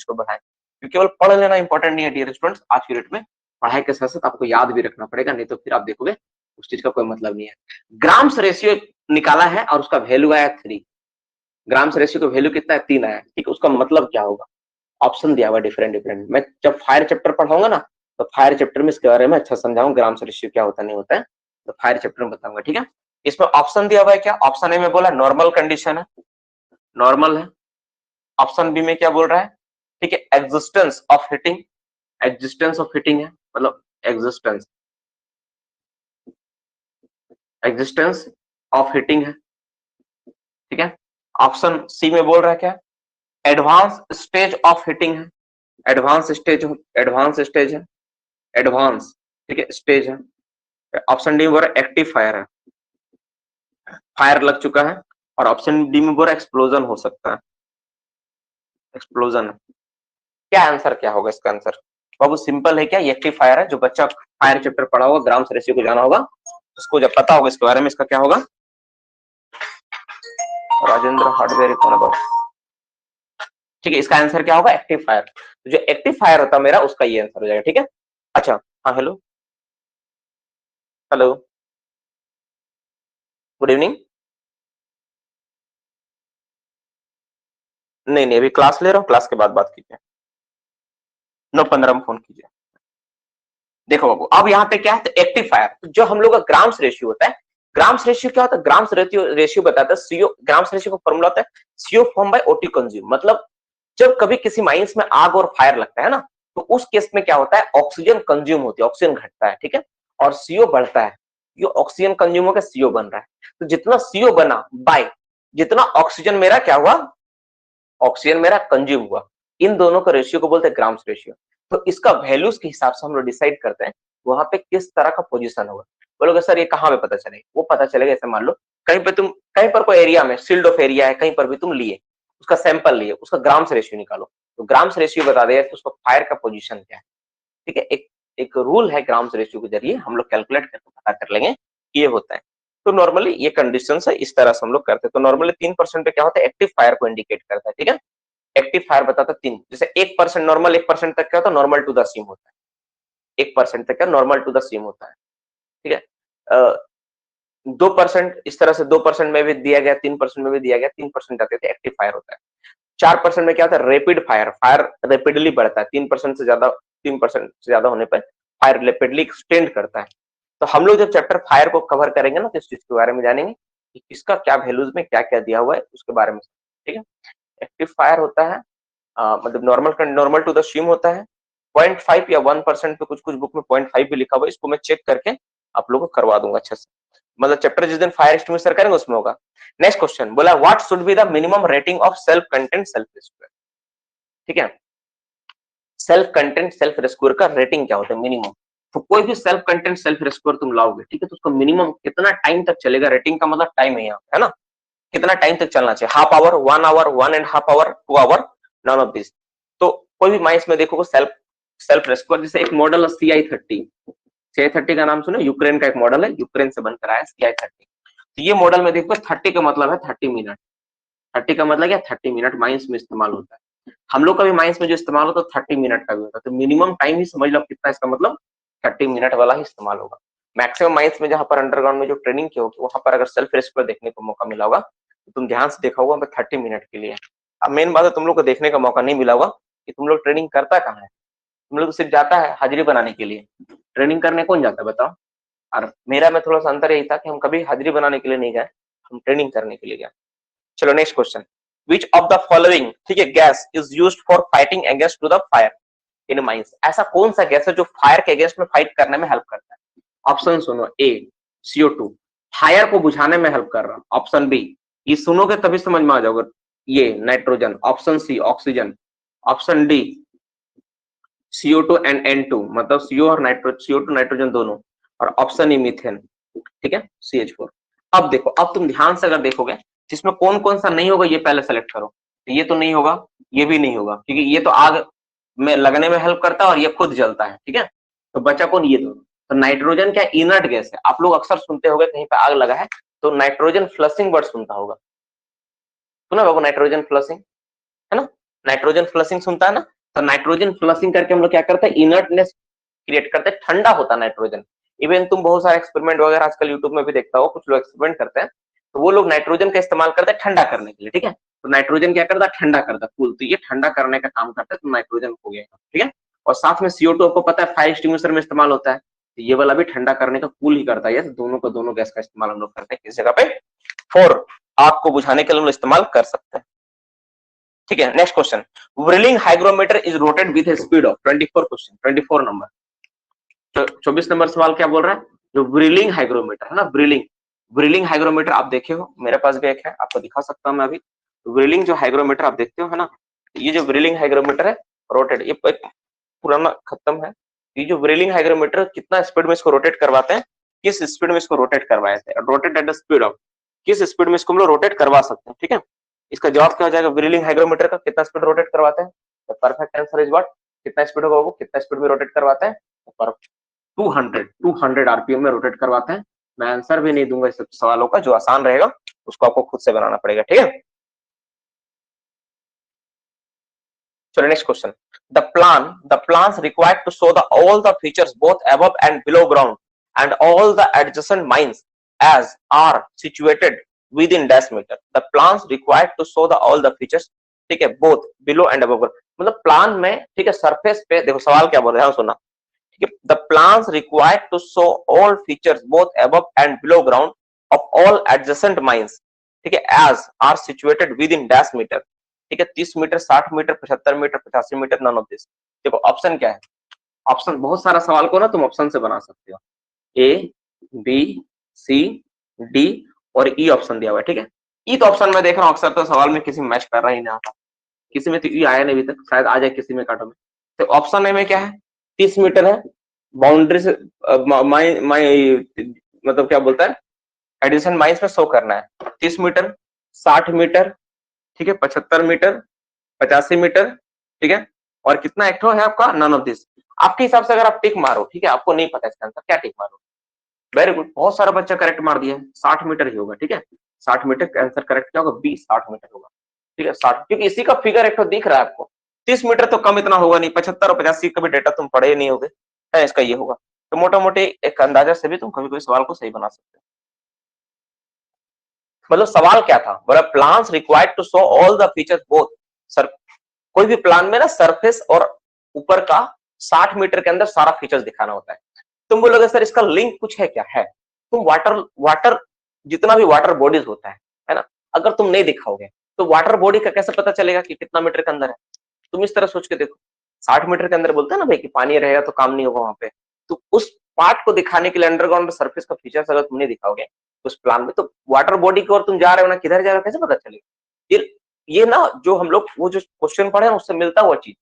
Ratio बढ़ाएं। क्योंकि केवल पढ़ लेना इंपॉर्टेंट नहीं है डियर स्टूडेंट्स, आज की डेट में पढ़ाई के साथ साथ आपको याद भी रखना पड़ेगा, नहीं तो फिर आप देखोगे उस चीज का कोई मतलब नहीं है। ग्राम्स रेशियो निकाला है और उसका वैल्यू आया 3। ग्राम्स रेशियो का वैल्यू कितना है? 3 आया, ठीक है। उसका मतलब क्या होगा? ऑप्शन दिया हुआ डिफरेंट डिफरेंट। मैं जब फायर चैप्टर पढ़ाऊंगा ना, तो फायर चैप्टर में इसके बारे में अच्छा समझाऊंगा, ग्राम्स रेशियो क्या होता नहीं होता है, तो फायर चैप्टर में बताऊंगा, ठीक है। इसमें ऑप्शन दिया हुआ है क्या? ऑप्शन ए में बोला नॉर्मल कंडीशन है, नॉर्मल है। ऑप्शन बी में क्या बोल रहा है? ठीक है, existence of heating, existence of heating है, मतलब एग्जिस्टेंस, एग्जिस्टेंस ऑफ हीटिंग है, ठीक है। ऑप्शन सी में बोल रहा है क्या? एडवांस स्टेज ऑफ हीटिंग है, एडवांस स्टेज, एडवांस स्टेज है, एडवांस, ठीक है, स्टेज है। ऑप्शन डी में बोल रहा है एक्टिव फायर है, फायर लग चुका है। और ऑप्शन डी में बोल रहा है एक्सप्लोजन हो सकता है, एक्सप्लोजन है। क्या आंसर क्या होगा इसका आंसर? बाबू सिंपल है, क्या ये एक्टिव फायर है। जो बच्चा फायर चैप्टर पढ़ा होगा, ग्राम्स रेशियो को जाना होगा, उसको जब पता होगा इसके बारे में, इसका क्या होगा? राजेंद्र हार्डवेयर कौन है? ठीक है, इसका आंसर क्या होगा? Active fire. तो जो एक्टिव फायर होता है मेरा, उसका ये आंसर हो जाएगा, ठीक है। अच्छा, हाँ, हेलो हेलो, गुड इवनिंग। नहीं नहीं, अभी क्लास ले रहा हूँ, क्लास के बाद बात कीजिए, 9:15 में फोन कीजिए। देखो बाबू, अब यहाँ पे क्या है? तो एक्टिव फायर, जो हम लोग का ग्राम्स रेशियो होता है, ग्राम्स रेशियो क्या होता है? ग्राम्स रेशियो बताता है सीओ, ग्राम्स रेशियो का फॉर्मूला होता है CO form by OT consume. मतलब जब कभी किसी माइंस में आग और फायर लगता है ना, तो उस केस में क्या होता है? ऑक्सीजन कंज्यूम होती है, ऑक्सीजन घटता है, ठीक है, और सीओ बढ़ता है। ये ऑक्सीजन कंज्यूम होकर सीओ बन रहा है। तो जितना सीओ बना बाय जितना ऑक्सीजन मेरा क्या हुआ? ऑक्सीजन मेरा कंज्यूम हुआ, इन दोनों का रेशियो को बोलते हैं ग्राम्स रेशियो। तो इसका वैल्यूज के हिसाब से हम लोग डिसाइड करते हैं वहां पे किस तरह का पोजीशन होगा। बोलोगे सर ये कहाँ पे पता चलेगा? वो पता चलेगा, ऐसे मान लो कहीं पे तुम, कहीं पर कोई एरिया में सील्ड ऑफ एरिया है, कहीं पर भी तुम लिए, उसका सैंपल लिए, उसका ग्राम्स रेशियो निकालो, तो ग्राम्स रेशियो बता देगा कि उसका फायर का पोजीशन क्या है, ठीक है। एक एक रूल है, ग्राम्स रेशियो के जरिए हम लोग कैलकुलेट करके पता कर लेंगे ये होता है। तो नॉर्मली ये कंडीशन है, इस तरह से हम लोग करते हैं। तो नॉर्मली 3% पे क्या होता है? एक्टिव फायर को इंडिकेट करता है, ठीक है। एक्टिव फायर बताता 3, जैसे 1% नॉर्मल, 1% तक क्या होता है? नॉर्मल टू द सीम होता है, 1% तक क्या नॉर्मल टू द सीम होता है, ठीक है। 2% इस तरह से, 2% में भी दिया गया, 3% में भी दिया गया, 3% जाते थे, एक्टिव फायर होता है। 4% में क्या होता है? रेपिड फायर, फायर रेपिडली बढ़ता है, 3% से ज्यादा, 3% से ज्यादा होने पर फायर रेपिडली एक्सटेंड करता है। तो हम लोग जब चैप्टर फायर को कवर करेंगे ना, तो इस चीज के बारे में जानेंगे कि इसका क्या वैल्यूज में क्या क्या दिया हुआ है, उसके बारे में, ठीक है। एक्टिव फायर होता है मतलब नॉर्मल टू द स्ट्रीम होता है। 0.5 या 1% पे, कुछ कुछ बुक में 0.5 भी लिखा हुआ है, इसको मैं चेक करके आप लोगों को करवा दूंगा अच्छे से। मतलब चैप्टर जिस दिन फायर एक्सटिंग्विशर करेंगे उसमें होगा। नेक्स्ट क्वेश्चन बोला what should be the minimum rating of self content self rescuer, ठीक है। सेल्फ कंटेंट सेल्फ रेस्क्यूअर का रेटिंग क्या होता है? मिनिमम। तो कोई भी सेल्फ कंटेंट सेल्फ रेस्क्यूअर तुम लाओगे, ठीक है, तो उसका मिनिमम कितना टाइम तक चलेगा? रेटिंग का मतलब टाइम है यहाँ, है ना। कितना टाइम तक चलना चाहिए? Half hour, 1 hour, 1.5 hour, 2 hour, none of this. तो कोई भी माइंस में देखोगे सेल्फ सेल्फ रेस्क्यूअर, जैसे एक मॉडल है CI30, CI30 का नाम सुने, यूक्रेन का एक मॉडल है, यूक्रेन से बनकर आया CI30। तो ये मॉडल में देखो 30 का मतलब है 30 मिनट, 30 का मतलब क्या? 30 मिनट माइंस में इस्तेमाल होता है। हम लोग का भी माइंस में जो इस्तेमाल होता है 30 मिनट का भी होता है। तो मिनिमम टाइम ही समझ लो कितना, इसका मतलब 30 मिनट वाला ही इस्तेमाल होगा। मैक्सिमम माइंस में जहां पर अंडरग्राउंड में जो ट्रेनिंग की होगी, वहां पर अगर सेल्फ रेस्क्यू देखने को मौका मिला होगा, तो तुम ध्यान से देखा होगा 30 मिनट के लिए। अब मेन बात है, तुम लोग को देखने का मौका नहीं मिला होगा कि तुम लोग ट्रेनिंग करता कहाँ है। तुम लोग सिर्फ जाता है हाजिरी बनाने के लिए, ट्रेनिंग करने कौन जाता है बताओ। और मेरा में थोड़ा सा अंतर यही था कि हम कभी हाजिरी बनाने के लिए नहीं गए, हम ट्रेनिंग करने के लिए गए। चलो next question, which of the following, ठीक है, gas is used for fighting against to the fire in mines. ऐसा कौन सा गैस है जो फायर के अगेंस्ट में फाइट करने में हेल्प करता है? ऑप्शन सुनो, ए CO2, फायर को बुझाने में हेल्प कर रहा। ऑप्शन बी, ये सुनोगे तभी समझ में आ जाओगे, ये nitrogen. Option C oxygen. Option D CO2 and N2, मतलब CO और CO2 नाइट्रोजन दोनों। और ऑप्शन ई मीथेन, ठीक है, CH4। अब देखो, अब तुम ध्यान से अगर देखोगे जिसमें कौन कौन सा नहीं होगा ये पहले सेलेक्ट करो। तो ये तो नहीं होगा, ये भी नहीं होगा, क्योंकि ये तो आग में लगने में हेल्प करता है और ये खुद जलता है, ठीक है। तो बचा कौन? ये दोनों। तो नाइट्रोजन क्या इनर्ट गैस है, आप लोग अक्सर सुनते होंगे कहीं पे आग लगा है तो नाइट्रोजन फ्लशिंग वर्ड सुनता होगा, सुना बाबू नाइट्रोजन फ्लशिंग, है ना, नाइट्रोजन फ्लशिंग सुनता है ना। तो नाइट्रोजन फ्लशिंग करके हम लोग क्या करते हैं, इनर्टनेस क्रिएट करते हैं, ठंडा होता है नाइट्रोजन। इवन तुम बहुत सारे एक्सपेरिमेंट वगैरह आजकल यूट्यूब में भी देखता हो, कुछ लोग एक्सपेरिमेंट करते हैं, तो वो लोग नाइट्रोजन का इस्तेमाल करते हैं ठंडा करने के लिए, ठीक है। तो नाइट्रोजन क्या करता है, ठंडा करता है कूल, तो ये ठंडा करने का काम करता है, तो नाइट्रोजन हो गया, ठीक है। और साथ में CO2 आपको पता है फायर एक्सटिंग्विशर में इस्तेमाल होता है, तो ये वाला भी ठंडा करने का कूल ही करता है, तो दोनों को दोनों गैस का इस्तेमाल हम लोग करते हैं किस जगह पे, फॉर आग को बुझाने के लिए हम लोग इस्तेमाल कर सकते हैं, ठीक है। Next question, whirling hygrometer is rotate with speed of 24 question 24 number. तो 24 नंबर सवाल क्या बोल रहा है, जो व्रिलिंग हाइग्रोमीटर है ना, व्रिलिंग हाइग्रोमीटर आप देखे हो, मेरे पास भी एक है, आपको दिखा सकता हूं मैं अभी। व्रिलिंग जो हाइग्रोमीटर आप देखते हो है ना, ये जो व्रिलिंग हाइग्रोमीटर है रोटेट, ये एक पुराना खत्म है। ये जो व्रिलिंग हाइग्रोमीटर कितना स्पीड में इसको रोटेट करवाते हैं, किस स्पीड में इसको रोटेट करवाए थे, rotate at the speed of, किस स्पीड में इसको हम लोग रोटेट करवा सकते हैं, ठीक है। इसका जवाब क्या हो जाएगा, व्रिलिंग हाइग्रोमीटर का कितना स्पीड रोटेट करवाते हैं, तो परफेक्ट आंसर इज व्हाट, कितना स्पीड होगा वो, कितना स्पीड में रोटेट करवाते हैं, तो 200 आरपीएम में रोटेट करवाते हैं। मैं आंसर भी नहीं दूंगा इस सवालों का, जो आसान रहेगा उसको आपको खुद से बनाना पड़ेगा, ठीक है। चलो next question, the plans required to show all the features both above and below ground and all the adjacent mines as are situated within dash meter, the plans required to show all the features, ठीक है, both below and above ground, मतलब plan में, ठीक है, surface पे देखो सवाल क्या बोल रहे हैं सुनना, ठीक है। The plans required to show all features both above and below ground of all adjacent mines, ठीक है, as are situated within dash meter, ठीक है, 30 metre, 60 metre, 75 metre, 85 metre, none of this. देखो ऑप्शन क्या है, ऑप्शन बहुत सारा सवाल को ना तुम ऑप्शन से बना सकते हो, ए, बी, सी, डी और ई ऑप्शन दिया हुआ है, ठीक है। ई तो ऑप्शन में देख रहा हूँ अक्सर तो सवाल में किसी में मैच कर रहा ही नहीं आता, किसी में तो ई आया नहीं अभी तक, शायद आ जाए किसी में काटो में। तो ऑप्शन ए में क्या है, 30 मीटर है, बाउंड्री से माई माई मतलब क्या बोलता है, एडिशन माइंस में शो करना है 30 मीटर, 60 मीटर, ठीक है, 75 मीटर, 85 मीटर, ठीक है, और कितना एक्टो है आपका, नन ऑफ दिस। आपके हिसाब से अगर आप टिक मारो, ठीक है, आपको नहीं पता इसका आंसर, क्या टिक मारो, वेरी गुड, बहुत सारा बच्चा करेक्ट मार दिया है, 60 मीटर ही होगा, ठीक है, 60 मीटर का आंसर करेक्ट क्या होगा, बी 60 मीटर होगा, ठीक है, 60, क्योंकि इसी का फिगर एक तो दिख रहा है आपको, 30 मीटर तो कम इतना होगा नहीं, 75 और 85 का भी डेटा तुम पढ़े नहीं होगे, है इसका ये होगा, तो मोटा मोटी एक अंदाजा से भी तुम कभी कोई सवाल को सही बना सकते हो। मतलब सवाल क्या था, बोला plans required to show all the features both, sir कोई भी प्लान में ना सरफेस और ऊपर का 60 मीटर के अंदर सारा फीचर्स दिखाना होता है। तुम बोलोगे सर इसका लिंक कुछ है क्या, है, तुम वाटर जितना भी वाटर बॉडीज होता है ना, अगर तुम नहीं दिखाओगे तो वाटर बॉडी का कैसे पता चलेगा कि कितना मीटर के अंदर है, तुम इस तरह सोच के देखो, 60 मीटर के अंदर बोलते हैं ना भाई कि पानी रहेगा तो काम नहीं होगा वहां पे, तो उस पार्ट को दिखाने के लिए अंडरग्राउंड सरफेस का फीचर्स अगर तुम नहीं दिखाओगे उस प्लान में, तो वाटर बॉडी की ओर तुम जा रहे हो ना, किधर जा रहे हो कैसे पता चलेगा। ये ना जो हम लोग वो जो क्वेश्चन पढ़े हैं उससे मिलता हुआ चीज,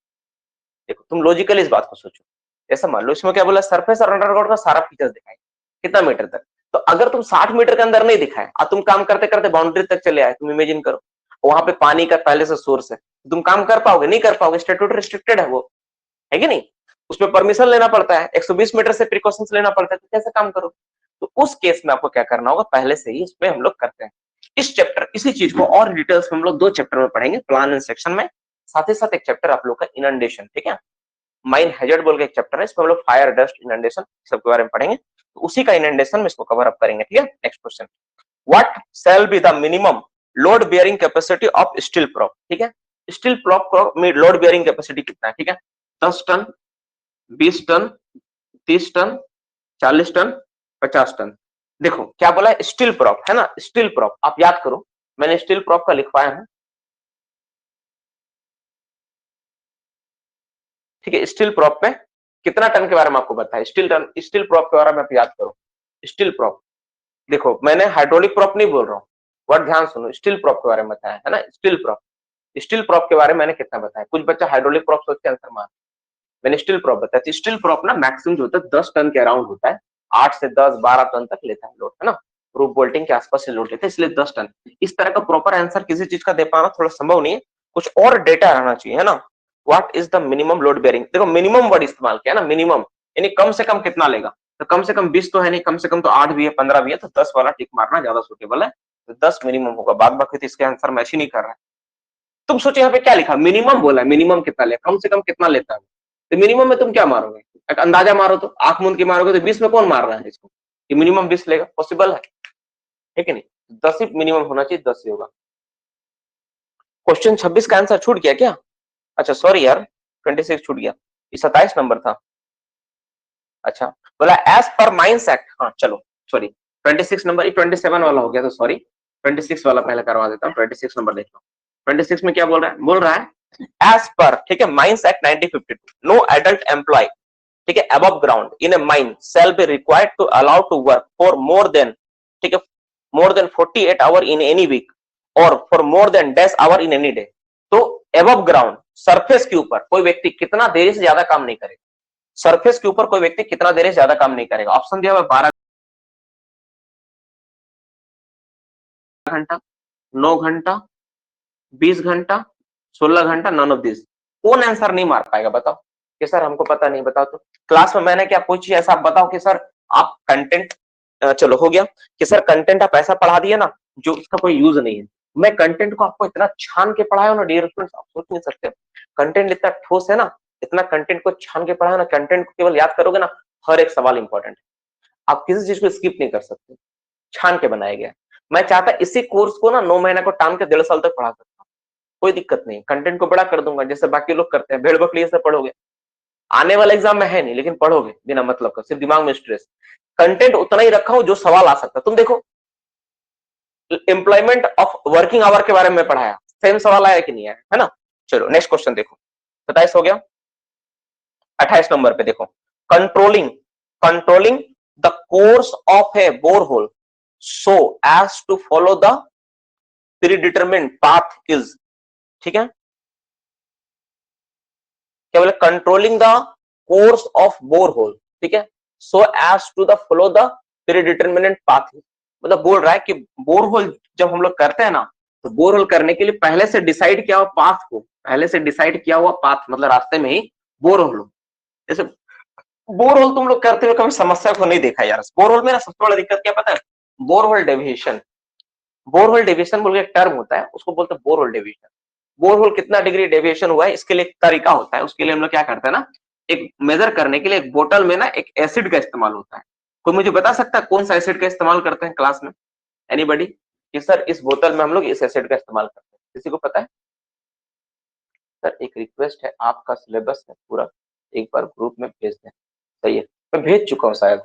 देखो तुम लॉजिकली इस बात को सोचो, ऐसा मान लो इसमें क्या बोला, सरफेस और अंडरग्राउंड का सारा फीचर्स दिखाएंगे कितना मीटर तक, तो अगर तुम 60 मीटर के अंदर नहीं दिखाए और तुम काम करते करते बाउंड्री तक चले आए, तुम इमेजिन करो वहां पे पानी का पहले से सोर्स है, तुम काम कर पाओगे, नहीं कर पाओगे, स्टैट्यूट रिस्ट्रिक्टेड है वो, है कि नहीं, उसमें परमिशन लेना पड़ता है, 120 मीटर से प्रिकॉशंस लेना पड़ता है, तो कैसे काम करो, तो उस केस में आपको क्या करना होगा, पहले से ही इसमें हम लोग करते हैं। इस चैप्टर इसी चीज को और डिटेल्स में हम लोग 2 चैप्टर में पढ़ेंगे, प्लान एंड सेक्शन में, साथ ही साथ एक चैप्टर आप लोग का इनंडेशन, ठीक है, माइन हैजर्ड बोल के एक चैप्टर है, इसमें हम लोग फायर, डस्ट, इनंडेशन सबके बारे में पढ़ेंगे, तो उसी का इनंडेशन में इसको कवर अप करेंगे, ठीक है। Next question, what shall be the minimum load bearing capacity of steel prop, ठीक है, स्टील प्रॉप को लोड बेयरिंग कैपेसिटी कितना है, ठीक है, 10 ton, 20 ton, 30 ton, 40 ton, 50 ton. देखो क्या बोला है, स्टील प्रॉप है ना, स्टील प्रॉप आप याद करो, मैंने स्टील प्रॉप का लिखवाया है, ठीक है, स्टील प्रॉप में कितना टन के बारे में आपको बताया, स्टील प्रॉप के बारे में आप याद करो, स्टील प्रॉप, देखो मैंने हाइड्रोलिक प्रॉप नहीं बोल रहा हूँ, वर्ड ध्यान सुनो, स्टील प्रॉप के बारे में बताया है ना, स्टील प्रॉप के बारे में मैंने कितना बताया, कुछ बच्चा हाइड्रोलिक प्रॉप सोच के आंसर मार, मैंने स्टील प्रॉप बताया, तो स्टील प्रॉप ना मैक्सिमम जो होता है 10 टन के अराउंड होता है, 8 से 10 12 टन तक लेता है लोड, है ना, रूफ बोल्टिंग के आसपास से लोड लेते हैं, इसलिए 10 टन। इस तरह का प्रॉपर आंसर किसी चीज का दे पाना थोड़ा संभव नहीं है, कुछ और डेटा रहना चाहिए, है ना। What is the minimum load bearing, देखो मिनिमम वर्ड इस्तेमाल किया ना, मिनिमम यानी कम से कम कितना लेगा, तो कम से कम 20 तो है नहीं, कम से कम तो 8 भी है, 15 भी है, तो 10 वाला टिक मारना ज्यादा सुटेबल है, तो 10 मिनिमम होगा, बाद बाकी तो इसके आंसर मैच ही नहीं कर रहा है। तुम सोचो यहाँ पे क्या लिखा, मिनिमम बोला है, मिनिमम कितना ले, कम से कम कितना लेता है, तो मिनिमम में तुम क्या मारोगे, एक अंदाजा मारो, तो आंख मूंद के मारोगे तो 20 में कौन मार रहा है इसको, कि मिनिमम 20 लेगा, पॉसिबल है कि नहीं, 10 ही मिनिमम होना चाहिए, 10 ही होगा। क्वेश्चन 26 का आंसर छूट गया क्या? अच्छा सॉरी यार, 26 छूट गया, ये 27 नंबर था। अच्छा बोला एज पर माइंस एक्ट, हाँ चलो सॉरी 26 नंबर, ये 27 वाला हो गया, तो सॉरी 26 वाला पहले करवा देता हूँ। 26 नंबर देखो, 26 में क्या बोल रहा है, बोल रहा है एज पर, ठीक है, mines act 1952, no adult employ, ठीक है, above ground in a mine shall be required to allow to work for more than, ठीक है, more than 48 hour in any week और for more than 10 hour in any day. तो above ground, surface के ऊपर कोई व्यक्ति कितना देर से ज्यादा काम नहीं करेगा, सरफेस के ऊपर कोई व्यक्ति कितना देर से ज्यादा काम नहीं करेगा। ऑप्शन दिया हुआ 12 घंटा, 9 घंटा, 20 घंटा, 16 घंटा, नन ऑफ दिस। कौन आंसर नहीं मार पाएगा बताओ, कि सर हमको पता नहीं, बताओ तो क्लास में मैंने क्या पूछी, ऐसा आप बताओ कि सर आप कंटेंट, चलो हो गया कि सर कंटेंट आप ऐसा पढ़ा दिए ना जो उसका कोई यूज नहीं है। मैं कंटेंट को आपको इतना छान के पढ़ाया हूं ना डियर स्टूडेंट्स, आप सोच नहीं सकते, कंटेंट इतना ठोस है ना, इतना कंटेंट को छान के पढ़ाया ना, कंटेंट को केवल याद करोगे ना, हर एक सवाल इंपॉर्टेंट है, आप किसी चीज को स्किप नहीं कर सकते, छान के बनाया गया। मैं चाहता इसी कोर्स को ना 9 महीने को टान के 1.5 साल तक पढ़ा सकता हूँ, कोई दिक्कत नहीं, कंटेंट को बड़ा कर दूंगा जैसे बाकी लोग करते हैं, भेड़ बकरी से पढ़ोगे, आने वाला एग्जाम में है नहीं लेकिन पढ़ोगे बिना मतलब का, सिर्फ दिमाग में स्ट्रेस। कंटेंट उतना ही रखा हूं जो सवाल आ सकता है। तुम देखो एम्प्लॉयमेंट ऑफ वर्किंग आवर के बारे में पढ़ाया, सेम सवाल आया कि नहीं आया, है ना। चलो नेक्स्ट क्वेश्चन देखो, 27 हो गया, 28 नंबर पे देखो, controlling controlling the course of a borehole so as to follow the predetermined path is, ठीक है, क्या बोले, controlling the course of borehole, ठीक है, so as to the follow the predeterminant path, मतलब बोल रहा है कि बोरहोल जब हम लोग करते हैं ना, तो बोरहोल करने के लिए पहले से डिसाइड किया हुआ पाथ को, पहले से डिसाइड किया हुआ पाथ, मतलब रास्ते में ही बोरहोल हो। जैसे बोरहोल तुम लोग करते हुए कभी समस्या को नहीं देखा यार, बोरहोल में ना सबसे बड़ा दिक्कत क्या पता है, बोरहोल डेविएशन, बोरहोल डेविएशन बोल के एक टर्म होता है, उसको बोलते हैं बोरहोल डेविएशन। बोरहोल कितना डिग्री डेविएशन हुआ है, इसके लिए एक तरीका होता है, उसके लिए हम लोग क्या करते हैं ना, एक मेजर करने के लिए एक बोतल में ना एक एसिड का इस्तेमाल होता है। कोई मुझे बता सकता है कौन सा एसिड का इस्तेमाल करते हैं क्लास में, एनीबॉडी, कि सर इस बोतल में हम लोग इस एसिड का इस्तेमाल करते हैं, किसी को पता है? सर एक रिक्वेस्ट है, आपका सिलेबस है पूरा, एक बार ग्रुप में भेज दें। सही है, मैं भेज चुका हूँ शायद,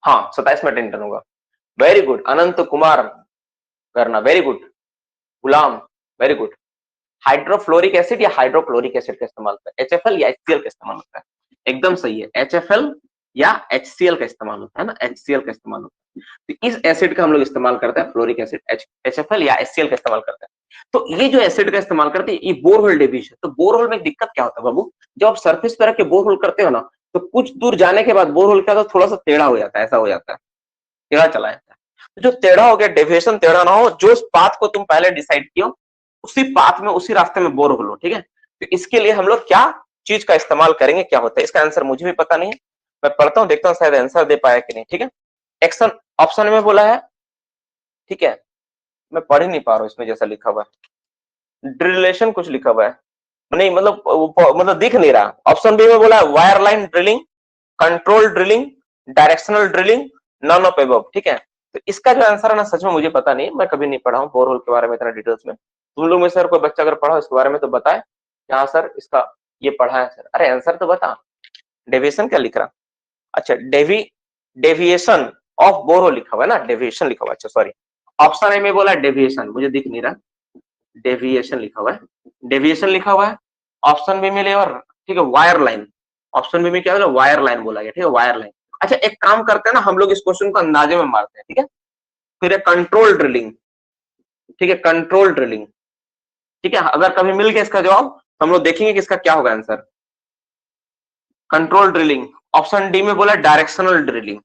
हाँ 27 में अटेंड होगा। वेरी गुड, अनंत कुमार करना, वेरी गुड, गुलाम, वेरी गुड। हाइड्रोफ्लोरिक एसिड या हाइड्रोक्लोरिक एसिड का इस्तेमाल होता है, HFL या HCl का इस्तेमाल होता है, एकदम सही है, HFL या HCl का इस्तेमाल होता है ना, HCl का इस्तेमाल होता है। तो इस एसिड का हम लोग इस्तेमाल करते हैं, फ्लोरिक एसिड, HFL या HCl का इस्तेमाल करते हैं। तो ये जो एसिड का इस्तेमाल करते हैं, ये बोरहोल डेविएशन। तो बोरहोल में दिक्कत क्या होता है बाबू, जब आप सरफेस पे रख के बोरहोल करते हो ना, तो कुछ दूर जाने के बाद बोरहोल क्या, तो थोड़ा सा टेढ़ा हो जाता है, ऐसा हो जाता है, टेढ़ा चला जाता है। तो जो टेढ़ा हो गया, डेविएशन टेढ़ा ना हो, जो उस पाथ को तुम पहले डिसाइड किया उसी पाथ में, उसी रास्ते में बोरहोल हो, ठीक है। तो इसके लिए हम लोग क्या चीज का इस्तेमाल करेंगे, क्या होता है, इसका आंसर मुझे भी पता नहीं है, मैं पढ़ता हूँ, देखता हूँ शायद आंसर दे पाया कि नहीं, ठीक है। एक्शन ऑप्शन में बोला है, ठीक है, मैं पढ़ ही नहीं पा रहा हूँ इसमें जैसा लिखा हुआ है, ड्रिलेशन कुछ लिखा हुआ है, नहीं मतलब दिख नहीं रहा। ऑप्शन बी में बोला है wire line drilling, control drilling, directional drilling, none of above, ठीक है। तो इसका जो आंसर है ना, सच में मुझे पता नहीं, मैं कभी नहीं पढ़ा हूँ बोरहोल के बारे में इतना डिटेल्स में। तुम लोग में सर कोई बच्चा अगर पढ़ा इसके बारे में तो बताए, हाँ सर इसका ये पढ़ा है सर, अरे आंसर तो बता, डेविएशन क्या लिख रहा, अच्छा डेविएशन ऑफ बोरहोल लिखा हुआ है ना, डेविएशन लिखा हुआ है, अच्छा सॉरी, ऑप्शन ए में बोला डेविएशन, मुझे दिख नहीं रहा, डेविएशन लिखा हुआ है, डेविएशन लिखा हुआ है। ऑप्शन बी में ले, और ठीक है वायर लाइन, ऑप्शन बी में क्या बोला, वायर लाइन बोला गया, ठीक है वायर लाइन। अच्छा एक काम करते हैं ना, हम लोग इस क्वेश्चन को अंदाजे में मारते हैं, ठीक है, फिर कंट्रोल ड्रिलिंग, ठीक है, कंट्रोल ड्रिलिंग, ठीक है, अगर कभी मिल गया इसका जवाब तो हम लोग देखेंगे कि इसका क्या होगा answer. Control drilling, option D में बोला डायरेक्शनल ड्रिलिंग।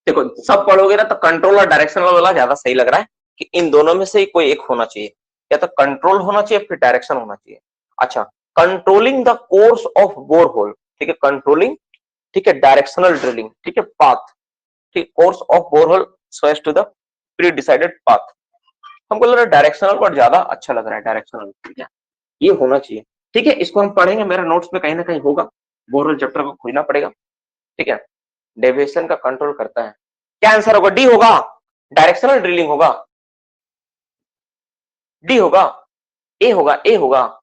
देखो सब पढ़ोगे ना तो कंट्रोल और डायरेक्शनल वाला ज्यादा सही लग रहा है, कि इन दोनों में से ही कोई एक होना चाहिए, या तो कंट्रोल होना चाहिए फिर डायरेक्शन होना चाहिए। अच्छा controlling the course of borehole, ठीक है, कंट्रोलिंग, ठीक है, डायरेक्शनल ड्रिलिंग, ठीक है, पाथ, ठीक, course of borehole so as to the pre decided path. हमको लग रहा है डायरेक्शनल वर्ड ज्यादा अच्छा लग रहा है, डायरेक्शनल, ठीक है, ये होना चाहिए। ठीक है, इसको हम पढ़ेंगे, मेरा नोट्स में कहीं ना कहीं होगा, बोरवेल चैप्टर को खोजना पड़ेगा। ठीक है, डेविएशन का कंट्रोल करता है, क्या आंसर होगा? डी होगा, डायरेक्शनल ड्रिलिंग होगा, डी होगा, ए होगा, ए होगा।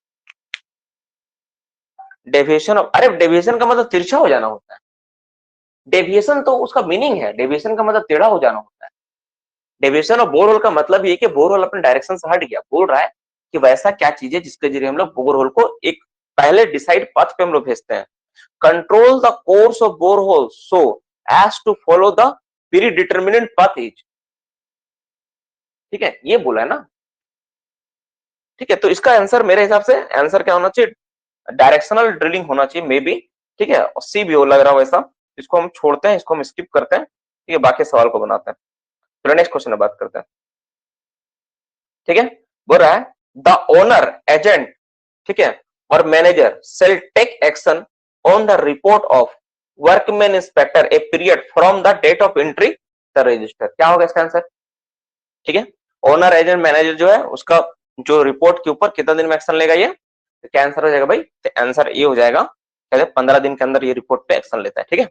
डेविएशन, अरे डेविएशन का मतलब तिरछा हो जाना होता है। डेविएशन तो उसका मीनिंग है, डेविएशन का मतलब टेढ़ा हो जाना होता है। डेविएशन और बोर होल का मतलब ये कि बोर होल अपने डायरेक्शन से हट गया, बोल रहा है कि वैसा क्या चीज है जिसके जरिए हम लोग बोर होल को एक पहले डिसाइड पथ पे हम लोग भेजते हैं। Control the course of bore hole so as to follow the pre determinant path is, ठीक है, ये बोला है ना। ठीक है, तो इसका आंसर मेरे हिसाब से आंसर क्या होना चाहिए? डायरेक्शनल ड्रिलिंग होना चाहिए मे बी। ठीक है, सी भी हो लग रहा है वैसा, इसको हम छोड़ते हैं, इसको हम स्किप करते हैं। ठीक है, बाकी सवाल को बनाते हैं। चलो नेक्स्ट क्वेश्चन में बात करते हैं। ठीक है, बोल रहा है द ओनर एजेंट, ठीक है, और manager shall take action on the report of workman inspector a period from the date of entry the register. क्या होगा इसका आंसर? ठीक है, ओनर एजेंट मैनेजर जो है उसका जो रिपोर्ट के ऊपर कितना दिन में एक्शन लेगा ये, तो क्या आंसर हो जाएगा भाई? तो आंसर ये हो जाएगा, कहते 15 दिन के अंदर ये रिपोर्ट पे एक्शन लेता है। ठीक है,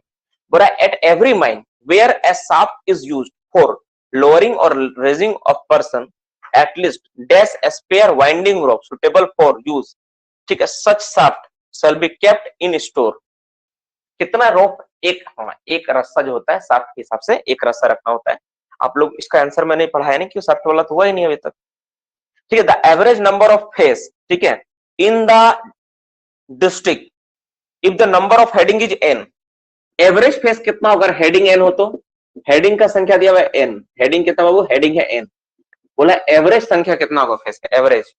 बोला at every mine where a shaft is used for lowering or raising of person at least dash a spare winding rope suitable for use, ठीक है, such shaft shall be kept in store। कितना रोप? एक, हाँ, एक रस्सा जो होता है शाफ्ट के हिसाब से एक रस्सा रखना होता है। आप लोग इसका आंसर मैंने पढ़ा है नहीं, क्यों शाफ्ट वाला तो हुआ ही नहीं अभी तक। ठीक है, the average number of face, ठीक है, in the district if the number of heading is an. Average face कितना अगर हेडिंग एन हो तो? हेडिंग का संख्या दिया हुआ है एन, हेडिंग कितना बाबू? हेडिंग है एन। बोला एवरेज संख्या कितना होगा फेस का? एवरेज,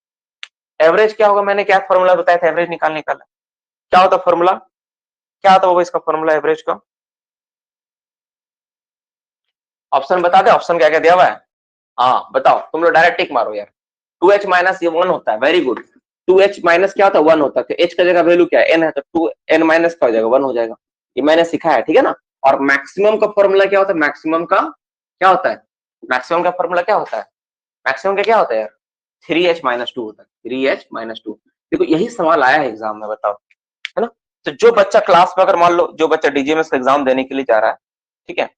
एवरेज क्या होगा? मैंने क्या फॉर्मूला बताया था एवरेज निकालने का? क्या होता फॉर्मूला? क्या होता होगा इसका फॉर्मूला एवरेज का? ऑप्शन बता दे, ऑप्शन क्या क्या दिया हुआ है? हाँ बताओ, तुम लोग डायरेक्ट टिक मारो यार। 2h माइनस ये 1 होता है, वेरी गुड। 2h माइनस क्या होता है? 1 होता है। तो h का जगह वैल्यू क्या है? n है, तो 2n माइनस क्या हो जाएगा? 1 हो जाएगा। ये मैंने सिखाया है, ठीक है ना। और मैक्सिमम का फॉर्मूला क्या होता है? मैक्सिमम का क्या होता है? मैक्सिमम का फॉर्मूला क्या होता है? मैक्सिमम का क्या होता है यार? 3h माइनस 2 होता है, 3h माइनस 2। देखो यही सवाल आया है एग्जाम में, बताओ, है ना। तो जो बच्चा क्लास में, अगर मान लो जो बच्चा डीजीएमएस का एग्जाम देने के लिए जा रहा है, ठीक है,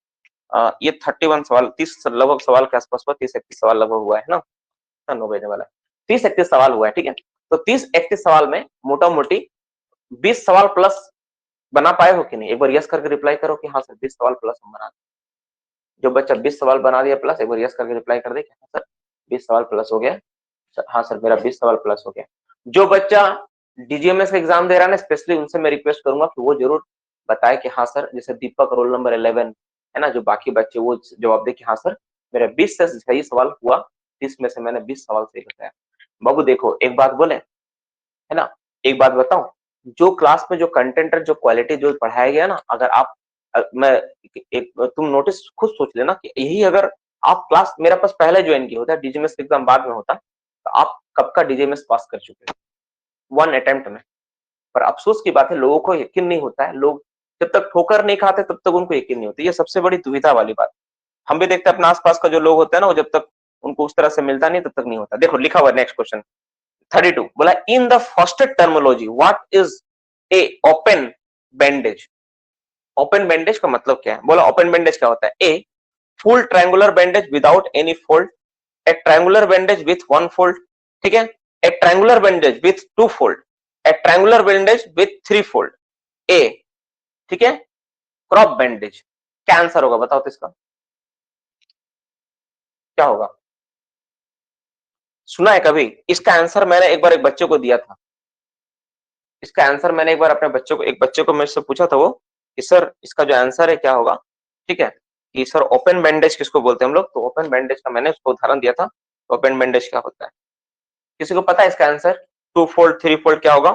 ये 31 सवाल, 30 लगभग सवाल के आसपास हुआ, 30-31 सवाल लगभग हुआ है ना, 9 बजने वाला है, 30-31 सवाल हुआ है। ठीक है, तो 30-31 सवाल में मोटा मोटी 20 सवाल प्लस बना पाए हो कि नहीं? एक बार यस करके रिप्लाई करो कि हाँ सर 20 सवाल प्लस हम बना। जो बच्चा 20 सवाल बना दिया प्लस, एक बार यस करके रिप्लाई कर दे कि हाँ सर 20 सवाल प्लस हो गया। हाँ सर मेरा 20 सवाल प्लस हो गया। जो बच्चा डीजीएमएस का एग्जाम दे रहा है ना, स्पेशली उनसे मैं रिक्वेस्ट करूंगा कि वो जरूर बताए कि हाँ सर, जैसे दीपक रोल नंबर 11 है ना, जो बाकी बच्चे वो जवाब दे कि हाँ सर मेरा 20 से सही सवाल हुआ, 30 में से मैंने 20 सवाल सही बताया। बाबू देखो एक बात बोले, है ना, एक बात बताऊं, जो क्लास में जो कंटेंट जो क्वालिटी जो पढ़ाया गया ना, अगर आप मैं एक तुम नोटिस खुद सोच लेना कि यही अगर आप क्लास मेरे पास पहले ज्वाइन किया होता, डीजीएमएस एग्जाम बाद में होता, तो आप कब का डीजीएमएस पास कर चुके हो 1 अटेम्प्ट में। पर अफसोस की बात है, लोगों को यकीन नहीं होता है, लोग जब तक ठोकर नहीं खाते तब तक उनको यकीन नहीं होती। ये सबसे बड़ी दुविधा वाली बात। हम भी देखते हैं अपने आसपास का जो लोग होते हैं ना, वो जब तक उनको उस तरह से मिलता नहीं तब तक नहीं होता। देखो लिखा हुआ नेक्स्ट क्वेश्चन 32, बोला in the first terminology what is a open bandage. Open bandage का मतलब क्या है? बोला ओपन बैंडेज क्या होता है? A full triangular bandage without any fold, a triangular bandage with 1 fold, ठीक है, a triangular bandage with 2 fold, a triangular bandage with 3 fold, a, ठीक है, क्रॉप बैंडेज। क्या आंसर होगा बताओ तो इसका क्या होगा? सुना है कभी? इसका आंसर मैंने एक बार एक बच्चे को दिया था। इसका आंसर मैंने एक बार अपने बच्चों को, एक बच्चे को मेरे से पूछा था वो कि सर इसका जो आंसर है क्या होगा? ठीक है, कि सर ओपन बैंडेज किसको बोलते हैं हम लोग? तो ओपन बैंडेज का मैंने उसको उदाहरण दिया था। ओपन बैंडेज क्या होता है? किसी को पता है इसका आंसर? 2 फोल्ड 3 फोल्ड क्या होगा?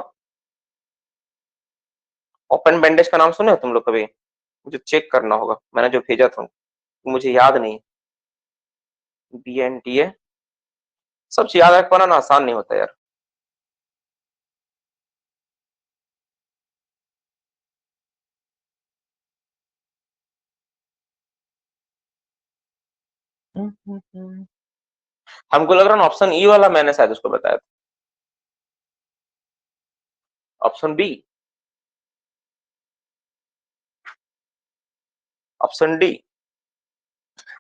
ओपन बैंडेज का नाम सुने हो तुम लोग कभी? मुझे चेक करना होगा, मैंने जो भेजा था मुझे याद नहीं। BNDA सब चीज याद रख पाना ना आसान नहीं होता यार। हमको लग रहा है ऑप्शन ई वाला मैंने शायद उसको बताया था, ऑप्शन बी, ऑप्शन डी।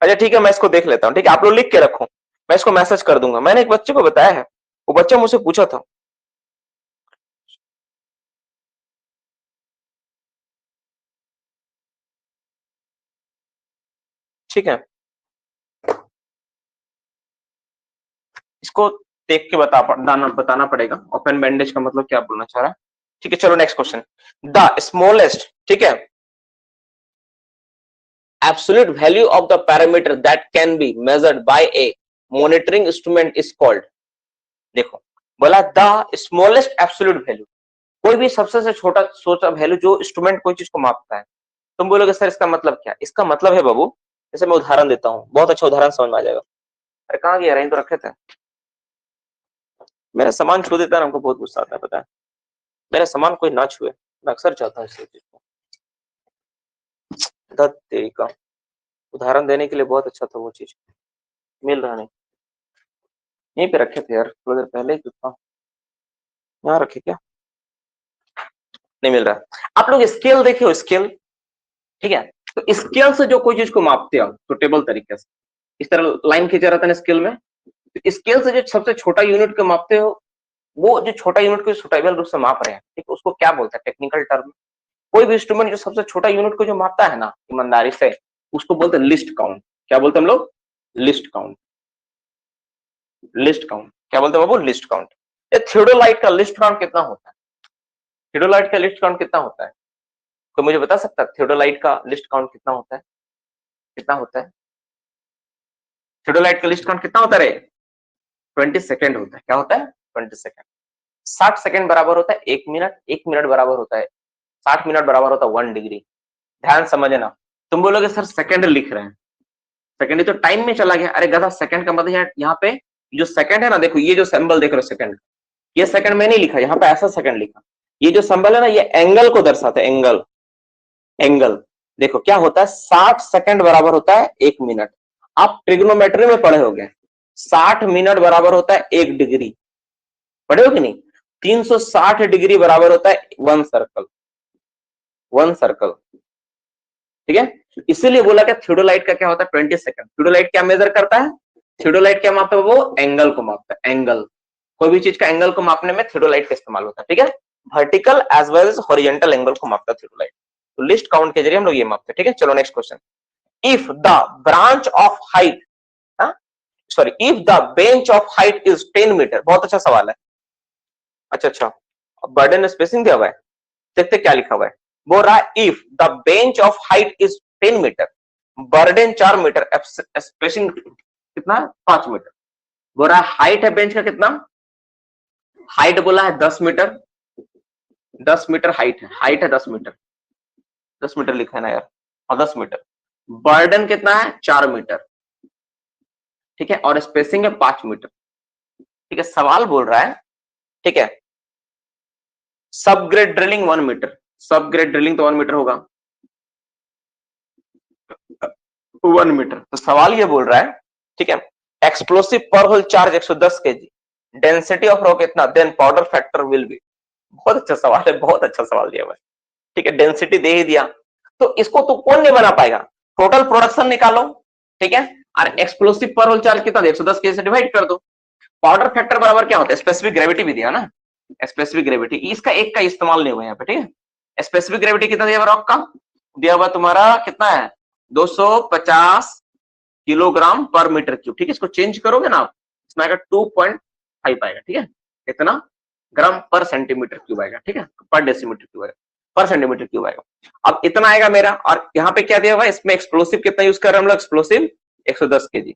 अच्छा ठीक है, मैं इसको देख लेता हूँ, ठीक है, आप लोग लिख के रखो, मैं इसको मैसेज कर दूंगा। मैंने एक बच्चे को बताया है, वो बच्चा मुझसे पूछा था। ठीक है, इसको देख के बताना पड़ेगा ओपन बैंडेज का मतलब क्या बोलना चाह रहा है। ठीक है, चलो नेक्स्ट क्वेश्चन। द स्मॉलेस्ट, ठीक है, absolute value of the parameter that can be measured by a monitoring instrument is called। देखो बोला द स्मॉलेस्ट एब्सोल्यूट वैल्यू, कोई भी सबसे से छोटा वैल्यू जो इंस्ट्रूमेंट कोई चीज को मापता है। तुम बोलोगे सर इसका मतलब क्या? इसका मतलब है बाबू, जैसे मैं उदाहरण देता हूँ, बहुत अच्छा उदाहरण समझ में आ जाएगा। अरे कहाँ गया, रही तो रखे थे, मेरा सामान छू देता है, हमको बहुत गुस्सा आता है, पता है, मेरा सामान कोई ना छुए, मैं अक्सर चाहता हूँ इस चीज को। तेरी का उदाहरण देने के लिए बहुत अच्छा था, वो चीज मिल रहा नहीं, यहीं पे रखे थे यार, थोड़ी देर पहले ही तो था, यहाँ रखे क्या, नहीं मिल रहा। आप लोग स्केल देखे हो, स्केल, ठीक है, तो स्केल से जो कोई चीज को मापते हो तो टेबल तरीके से इस तरह लाइन खींचा रहता है स्केल में, तो स्केल से जो सबसे छोटा यूनिट को मापते हो, वो जो छोटा यूनिट को सुटेबल रूप से माप रहे हैं, ठीक है, उसको क्या बोलते हैं टेक्निकल टर्म। कोई भी इंस्ट्रूमेंट जो सबसे छोटा यूनिट को जो मापता है ना ईमानदारी से, उसको बोलते हैं लिस्ट काउंट। क्या बोलते हैं हम लोग? List count. लिस्ट काउंट क्या बोलते हैं बाबू? Least count. ये थियोडोलाइट का लिस्ट काउंट कितना होता है? थियोडोलाइट का लिस्ट काउंट कितना होता है? तो मुझे बता सकता है थियोडोलाइट का लिस्ट काउंट कितना होता है? कितना होता है थियोडोलाइट का लिस्ट काउंट? कितना होता है रे? 20 सेकेंड होता है। क्या होता है? 20 सेकेंड। 60 सेकेंड बराबर होता है 1 मिनट, 1 मिनट बराबर होता है 60 मिनट, बराबर होता है 1 डिग्री। ध्यान समझना। तुम बोलोगे सर सेकंड लिख रहे हैं, सेकंड तो टाइम में चला गया। अरे गधा, सेकंड का मतलब यहाँ पे जो सेकंड है ना, देखो ये जो सिंबल देख रहे हो सेकंड, ये सेकंड में नहीं लिखा, यहाँ पे ऐसा सेकंड लिखा। ये जो सिंबल है ना, ये एंगल को दर्शाता है, एंगल। एंगल देखो क्या होता है, 60 सेकंड बराबर होता है 1 मिनट। आप ट्रिग्नोमेट्री में पढ़े होंगे, 60 मिनट बराबर होता है 1 डिग्री, पढ़े हो कि नहीं? 360 डिग्री बराबर होता है 1 सर्कल, 1 सर्कल, ठीक है। इसीलिए बोला कि थियोडोलाइट का क्या होता है 20 सेकंड। थियोडोलाइट क्या मेजर करता है? थियोडोलाइट क्या मापता है? वो एंगल को मापता है, एंगल। कोई भी चीज का एंगल को मापने में थियोडोलाइट का इस्तेमाल होता है, ठीक है। Vertical as well as horizontal angle को मापता है थियोडोलाइट। तो लिस्ट काउंट के जरिए हम लोग ये मापते हैं, ठीक है। चलो next question. If the branch of height, sorry, if the bench of height is 10 metre, बहुत अच्छा सवाल है। अच्छा, बर्डन स्पेसिंग दिया हुआ है, देखते क्या लिखा हुआ है। बोल रहा है if the bench of height is 10 metre, burden 4 metre, spacing कितना? 5 मीटर। बोल रहा है हाइट है बेंच का कितना? हाइट बोला है 10 मीटर, 10 मीटर हाइट है, हाइट है 10 मीटर, 10 मीटर लिखा है ना यार, और 10 मीटर। बर्डन कितना है? 4 मीटर, ठीक है, और स्पेसिंग है 5 मीटर, ठीक है। सवाल बोल रहा है, ठीक है, सब ग्रेड ड्रिलिंग 1 मीटर, सब ग्रेड ड्रिलिंग तो 1 मीटर होगा, 1 मीटर। तो सवाल ये बोल रहा है, ठीक है, एक्सप्लोसिव पर hole charge 110 KG, density of rock इतना, then powder factor will be. बहुत अच्छा सवाल है, बहुत अच्छा सवाल दिया हुआ है, ठीक है। डेंसिटी दे ही दिया, तो इसको तो कौन नहीं बना पाएगा? टोटल प्रोडक्शन निकालो, ठीक है, और एक्सप्लोसिव पर होल चार्ज कितना? 110 केजी से डिवाइड कर दो। पाउडर फैक्टर बराबर क्या होता है? स्पेसिफिक ग्रेविटी भी दिया ना, स्पेसिफिक ग्रेविटी, इसका एक का इस्तेमाल नहीं हुआ यहाँ पे, ठीक है। स्पेसिफिक ग्रेविटी कितना दिया हुआ रॉक का? दिया हुआ तुम्हारा कितना है? 250 किलोग्राम पर मीटर क्यूब, ठीक है। इसको चेंज करोगे ना आप, इसमें आएगा 2.5 आएगा, ठीक है। कितना ग्राम पर सेंटीमीटर क्यूब आएगा, ठीक है, पर डेसीमीटर क्यूब आएगा, पर सेंटीमीटर क्यूब आएगा। अब इतना आएगा मेरा, और यहाँ पे क्या दिया हुआ है? इसमें एक्सप्लोसिव कितना यूज कर रहे हैं हम लोग? एक्सप्लोसिव 110 केजी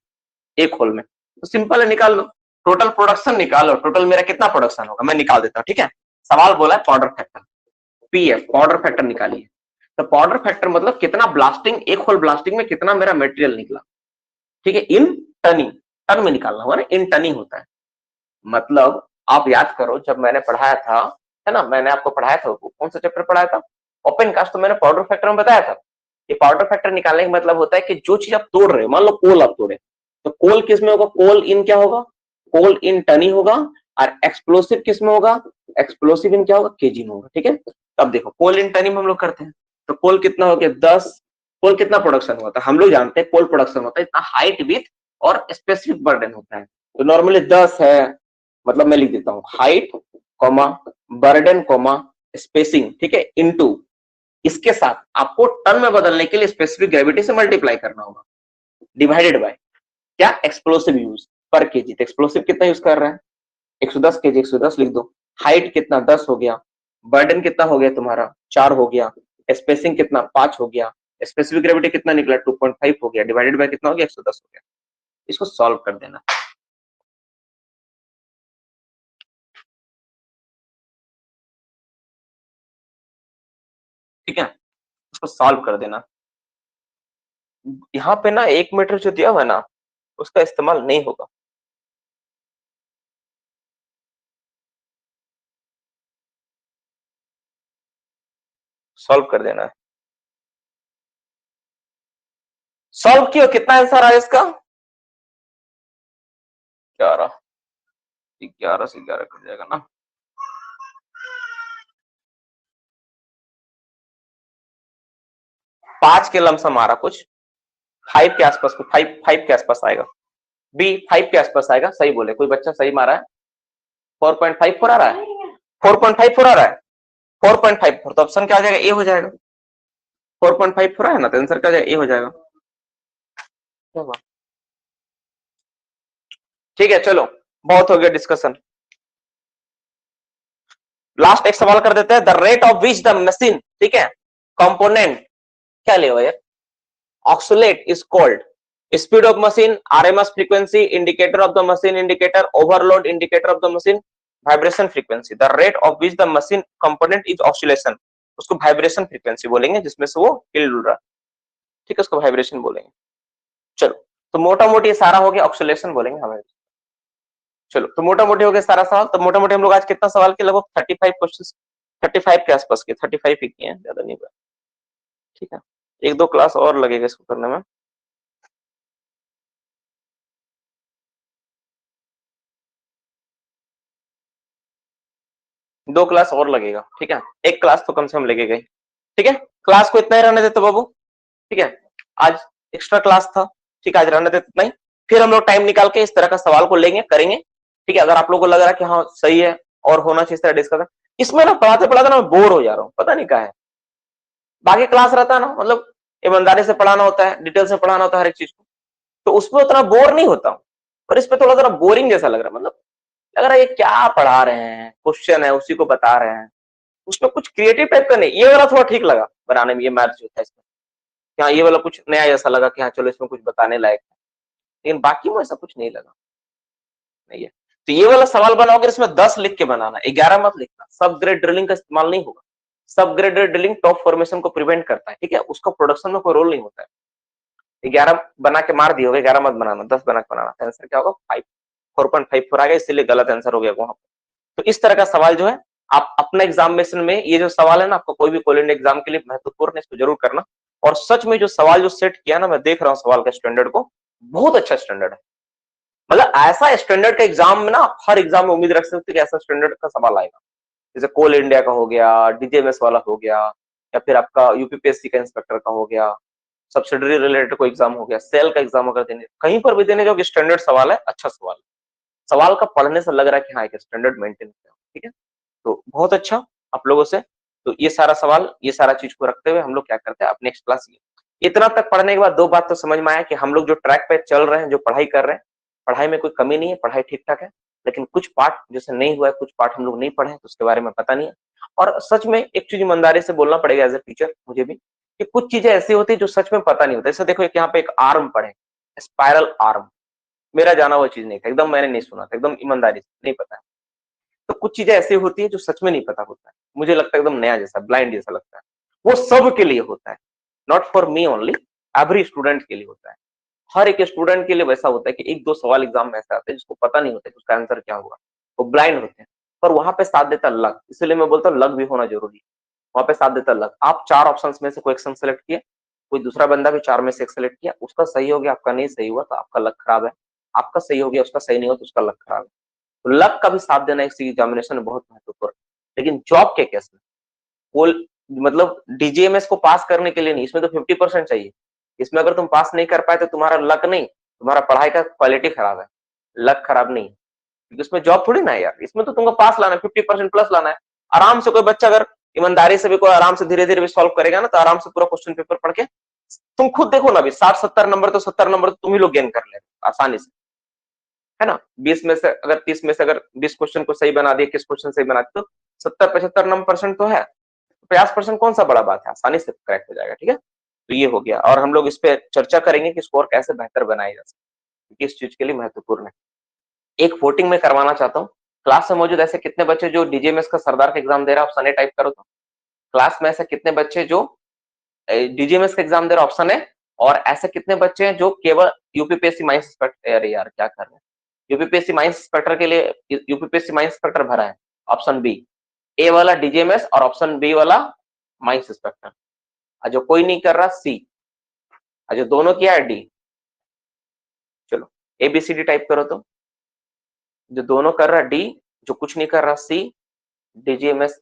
एक होल में। तो सिंपल है, निकाल लो, टोटल प्रोडक्शन निकालो, टोटल मेरा कितना प्रोडक्शन होगा, मैं निकाल देता हूँ, ठीक है। सवाल बोला है powder factor, PF, powder factor निकालिए। तो पाउडर फैक्टर मतलब कितना ब्लास्टिंग, एक होल ब्लास्टिंग में कितना मेरा मटेरियल निकला, ठीक है, इन टनिंग, टन में निकालना हुआ ना, इन टनिंग होता है। मतलब आप याद करो, जब मैंने पढ़ाया था, है ना, मैंने आपको पढ़ाया था, कौन सा चैप्टर पढ़ाया था? Open cast. तो मैंने पाउडर फैक्टर में बताया था, ये पाउडर फैक्टर निकालने का मतलब होता है कि जो चीज आप तोड़ रहे हो, मान लो पोल आप तोड़े, तो कोल किस में होगा? कोल इन क्या होगा? कोल इन टन ही होगा। और एक्सप्लोसिव किस में होगा? एक्सप्लोसिव इन क्या होगा? केजी में होगा। ठीक है, अब देखो कोल इन टन हम लोग करते हैं, तो कोल कितना हो गया? 10। कोल कितना प्रोडक्शन हुआ था? हम लोग जानते हैं कोल प्रोडक्शन होता है इतना हाइट विथ और स्पेसिफिक बर्डन होता है। तो नॉर्मली 10 है, मतलब मैं लिख देता हूं height comma burden comma spacing, ठीक है, इनटू इसके साथ आपको टन में बदलने के लिए स्पेसिफिक ग्रेविटी से मल्टीप्लाई करना होगा, डिवाइडेड बाय क्या? एक्सप्लोसिव यूज पर केजी। तो एक्सप्लोसिव कितना यूज कर रहा है? 110 केजी, 110 लिख दो। हाइट कितना? 10 हो गया। बर्डन कितना हो गया तुम्हारा? 4 हो गया। स्पेसिंग कितना? 5 हो गया। स्पेसिफिक ग्रेविटी कितना निकला? 2.5 हो गया, डिवाइडेड बाय कितना हो गया? 110 हो गया। इसको सॉल्व कर देना। ठीक है, इसको सॉल्व कर देना। यहाँ पे ना 1 मीटर जो दिया हुआ है ना, उसका इस्तेमाल नहीं होगा। सॉल्व कर देना है। सॉल्व किया, कितना आंसर आया इसका? 11। 11 से 11 कट जाएगा ना। 5 के लमसम आ रहा कुछ, 5 के आसपास, 5 के आसपास आएगा। बी 5 के आसपास आएगा। सही बोले, कोई बच्चा सही मारा है। 4.54 आ रहा है। 4.54 आ रहा है। 4.54 तो ऑप्शन क्या आ जाएगा? ए हो जाएगा। 4.54 है ना, तो आंसर क्या हो जाएगा? ए हो जाएगा। ठीक है, चलो बहुत हो गया डिस्कशन। लास्ट एक सवाल कर देते हैं। The rate of which the machine, ठीक है, कंपोनेंट क्या ले यार, oscillate is called speed of machine, RMS frequency, indicator of the machine indicator, overload indicator of the machine, vibration frequency. The rate of which the machine component is oscillation, उसको vibration frequency बोलेंगे, जिसमें से वो हिल रहा है। ठीक है, उसको वाइब्रेशन बोलेंगे। चलो, तो मोटा मोटी ये सारा हो गया, ऑक्सीलेशन बोलेंगे हमें। चलो, तो मोटा मोटी हो गया सारा सवाल। तो मोटा मोटी हम लोग आज कितना सवाल किए? लगभग 35 क्वेश्चन, 35 के आसपास के, 35 ही किए हैं, ज्यादा नहीं हुआ। ठीक है, एक दो क्लास और लगेगा इसको करने में। दो क्लास और लगेगा। ठीक है, एक क्लास तो कम से कम लगेगा ही। ठीक है, क्लास को इतना ही रहने देते बाबू। ठीक है, आज एक्स्ट्रा क्लास था। ठीक है, आज रहने देते इतना ही। फिर हम लोग टाइम निकाल के इस तरह का सवाल को लेंगे, करेंगे। ठीक है, अगर आप लोगों को लग रहा है कि हाँ सही है और होना चाहिए इस तरह डिस्कशन, इसमें ना पढ़ाते पढ़ाते ना मैं बोर हो जा रहा हूँ, पता नहीं क्या है। बाकी क्लास रहता है ना, मतलब ईमानदारी से पढ़ाना होता है, डिटेल से पढ़ाना होता है हर एक चीज को, तो उसमें उतना बोर नहीं होता हूँ। पर इस पे थोड़ा थोड़ा बोरिंग जैसा लग रहा है, मतलब लग रहा है ये क्या पढ़ा रहे हैं, क्वेश्चन है उसी को बता रहे हैं, उसमें कुछ क्रिएटिव टाइप का नहीं। ये वाला थोड़ा ठीक लगा बनाने में, ये मैथ जो था इसमें, कि हाँ ये वाला कुछ नया जैसा लगा कि हाँ चलो इसमें कुछ बताने लायक है। लेकिन बाकी में ऐसा कुछ नहीं लगा, नहीं है। तो ये वाला सवाल बनाओगे इसमें 10 लिख के बनाना, 11 मत लिखना। सब ग्रेड ड्रिलिंग का इस्तेमाल नहीं होगा। सब ग्रेड ड्रिलिंग टॉप फॉर्मेशन को प्रिवेंट करता है, ठीक है, उसका प्रोडक्शन में कोई रोल नहीं होता है। 11 बना के मार दिए होगे, 11 मत बनाना, 10 बना के बनाना। आंसर क्या होगा? 5, 4.54 आ गया, इसलिए गलत आंसर हो गया वहां पर। तो इस तरह का सवाल जो है, आप अपना एग्जामिनेशन में ये जो सवाल है ना, आपका कोई भी कॉल इंडिया एग्जाम के लिए महत्वपूर्ण है, इसको जरूर करना। और सच में जो सवाल जो सेट किया ना, मैं देख रहा हूँ सवाल का स्टैंडर्ड को, बहुत अच्छा स्टैंडर्ड है। मतलब ऐसा स्टैंडर्ड का एग्जाम में ना, आप हर एग्जाम में उम्मीद रख सकते हैं कि ऐसा स्टैंडर्ड का सवाल आएगा। जैसे कोल इंडिया का हो गया, डीजीएमएस वाला हो गया, या फिर आपका यूपीपीएससी का इंस्पेक्टर का हो गया, सब्सिडरी रिलेटेड कोई एग्जाम हो गया, सेल का एग्जाम अगर देने, कहीं पर भी देने जो स्टैंडर्ड सवाल है, अच्छा सवाल है। सवाल का पढ़ने से लग रहा है कि हाँ एक स्टैंडर्ड मेंटेन किया। ठीक है, तो बहुत अच्छा आप लोगों से। तो ये सारा सवाल, ये सारा चीज को रखते हुए हम लोग क्या करते हैं, अब नेक्स्ट क्लास ये इतना तक पढ़ने के बाद दो बात तो समझ में आया कि हम लोग जो ट्रैक पे चल रहे हैं, जो पढ़ाई कर रहे हैं, पढ़ाई में कोई कमी नहीं है, पढ़ाई ठीक ठाक है। लेकिन कुछ पार्ट जैसे नहीं हुआ है, कुछ पार्ट हम लोग नहीं पढ़े हैं, तो उसके बारे में पता नहीं है। और सच में एक चीज ईमानदारी से बोलना पड़ेगा एज ए टीचर मुझे भी, कि कुछ चीजें ऐसी होती है जो सच में पता नहीं होता। जैसे देखो, एक यहाँ पे एक आर्म पढ़े, स्पाइरल आर्म, मेरा जाना हुआ चीज नहीं था, एकदम मैंने नहीं सुना था, एकदम ईमानदारी से नहीं पता है। तो कुछ चीजें ऐसी होती है जो सच में नहीं पता होता है, मुझे लगता है एकदम नया जैसा, ब्लाइंड जैसा लगता है। वो सब के लिए होता है, not for me only, every student के लिए होता है। हर एक स्टूडेंट के लिए वैसा होता है कि एक दो सवाल एग्जाम में ऐसे आते हैं जिसको पता नहीं होता है उसका आंसर क्या होगा, वो ब्लाइंड होते हैं। पर वहां पे साथ देता लक, इसलिए मैं बोलता हूँ लक भी होना जरूरी है। वहां पे साथ देता लक। आप 4 ऑप्शंस में से कोई ऑप्शन सेलेक्ट किए, कोई दूसरा बंदा भी 4 में से एक सेलेक्ट किया, उसका सही हो गया, आपका नहीं सही हुआ तो आपका लक खराब है, आपका सही हो गया उसका सही नहीं हुआ तो उसका लक खराब है। तो लक का भी साथ देना इस एग्जामिनेशन में बहुत महत्वपूर्ण। लेकिन जॉब के केस में कोल मतलब डीजीएमएस को पास करने के लिए नहीं, इसमें तो 50% चाहिए। इसमें अगर तुम पास नहीं कर पाए तो तुम्हारा लक नहीं, तुम्हारा पढ़ाई का क्वालिटी खराब है, लक खराब नहीं। क्योंकि इसमें जॉब थोड़ी ना है यार, इसमें तो तुमको पास लाना है, 50% प्लस लाना है। आराम से कोई बच्चा अगर ईमानदारी से भी कोई आराम से धीरे धीरे भी सॉल्व करेगा ना, तो आराम से पूरा क्वेश्चन पेपर पढ़ के तुम खुद देखो ना, अभी 60-70 नंबर तो 70 नंबर तो तुम ही लोग गेन कर ले आसानी से, है ना। 20 में से अगर 30 में से अगर 20 क्वेश्चन को सही बना दिए, 21 क्वेश्चन सही बना दिए, तो 70-75 नंबर परसेंट तो है। 50% कौन सा बड़ा बात है, आसानी से क्रैक हो जाएगा। ठीक है, तो ये हो गया। और हम लोग इस पे चर्चा करेंगे कि स्कोर कैसे बेहतर बनाया जा सकता है, इस चीज के लिए महत्वपूर्ण है। एक वोटिंग में करवाना चाहता हूँ, क्लास में मौजूद ऐसे कितने बच्चे जो डीजीएमएस का सरदार का एग्जाम दे रहा है, ऑप्शन ए टाइप करो। तो क्लास में ऐसे कितने बच्चे जो डीजीएमएस का एग्जाम दे रहा है, ऑप्शन है। और ऐसे कितने बच्चे हैं जो केवल यूपीपीएससी माइंस इंस्पेक्टर, अरे यार क्या कर रहे हैं, यूपीपीएससी माइंस इंस्पेक्टर के लिए यूपीपीएससी माइंस इंस्पेक्टर भरा है, ऑप्शन बी। ए वाला डीजीएमएस और ऑप्शन बी वाला माइंस इंस्पेक्टर। और जो कोई नहीं कर रहा सी, और जो दोनों किया है डी। चलो एबीसीडी टाइप करो। तो जो दोनों कर रहा डी, जो कुछ नहीं कर रहा सी, डीजीएमएस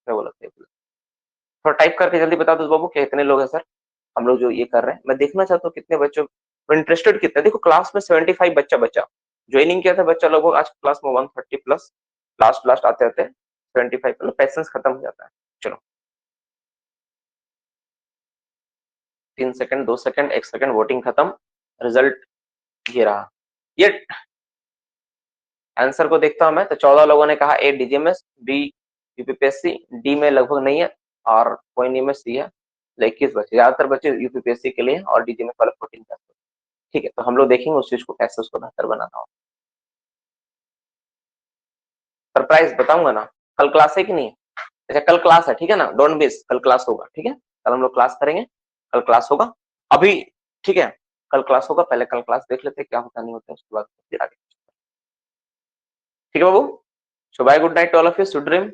क्या बोला, थोड़ा टाइप करके जल्दी बता दो बाबू, क्या इतने लोग हैं सर हम लोग जो ये कर रहे हैं। मैं देखना चाहता हूँ कितने बच्चों इंटरेस्टेड कितने। देखो क्लास में 75 बच्चा बच्चा ज्वाइनिंग किया था, बच्चा लगभग आज क्लास में 130 प्लस, लास्ट लास्ट आते आते 75, मतलब पैसेंस खत्म हो जाता है। चलो 3 सेकंड, 2 सेकंड, 1 सेकंड, वोटिंग खत्म, रिजल्ट ये रहा। ये आंसर को देखता हूं मैं, तो 14 लोगों ने कहा ए डीजीएमएस, बी यूपीपीएससी, डी में लगभग नहीं है और कोई नहीं में सी है। 21 बच्चे, ज्यादातर बच्चे यूपीपीएससी के लिए और डीजीएमएस वाले 14। ठीक है, तो हम लोग देखेंगे उस चीज को कैसे उसको बेहतर बनाना हो। सरप्राइज बताऊंगा ना, कल क्लास है कि नहीं है? अच्छा कल क्लास है, ठीक है ना, डोंट मिस, कल क्लास होगा। ठीक है, कल हम लोग क्लास करेंगे, कल क्लास होगा अभी। ठीक है, कल क्लास होगा, पहले कल क्लास देख लेते हैं क्या होता नहीं होता, उसके बाद फिर आगे। ठीक है बाबू, so bye, good night all of you, sweet dream.